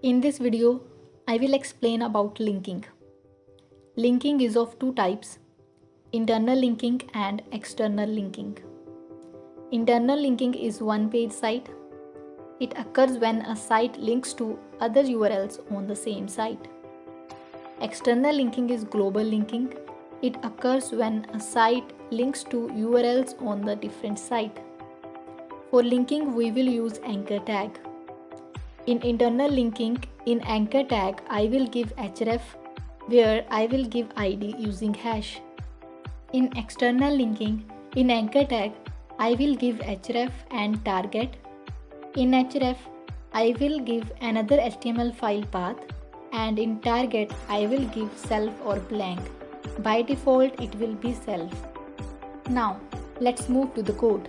In this video, I will explain about linking. Linking is of two types, internal linking and external linking. Internal linking is one-page site. It occurs when a site links to other URLs on the same site. External linking is global linking. It occurs when a site links to URLs on the different site. For linking, we will use anchor tag. In internal linking, in anchor tag, I will give href where I will give ID using hash. In external linking, in anchor tag, I will give href and target. In href, I will give another HTML file path, and in target, I will give self or blank. By default, it will be self. Now, let's move to the code.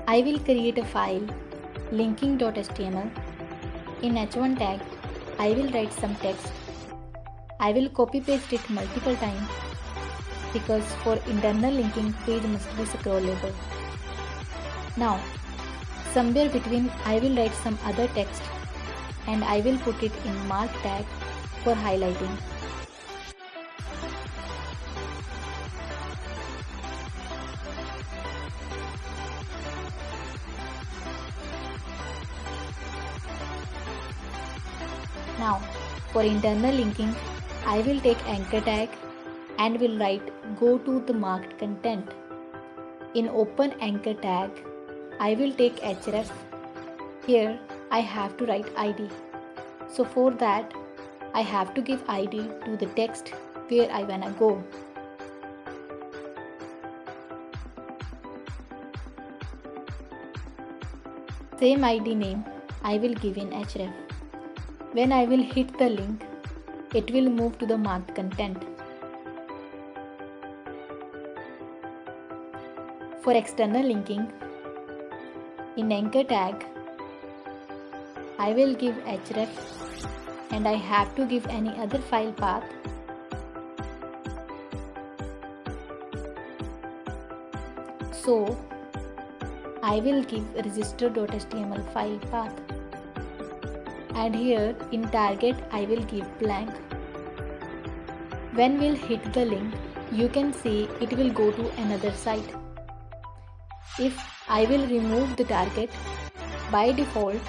I will create a file linking.html. In h1 tag, I will write some text. I will copy paste it multiple times because for internal linking, page must be scrollable. Now, somewhere between, I will write some other text and I will put it in mark tag for highlighting. Now, for internal linking, I will take anchor tag and will write go to the marked content. In open anchor tag, I will take href. Here, I have to write ID. So for that, I have to give ID to the text where I wanna go. Same ID name I will give in href. When I will hit the link, it will move to the marked content. For external linking, in anchor tag, I will give href and I have to give any other file path. So, I will give register.html file path. And here in target I will give blank. When we'll hit the link, you can see it will go to another site. If I will remove the target, by default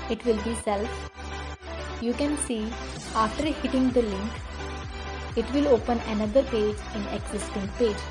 it will be self. You can see after hitting the link, it will open another page in existing page.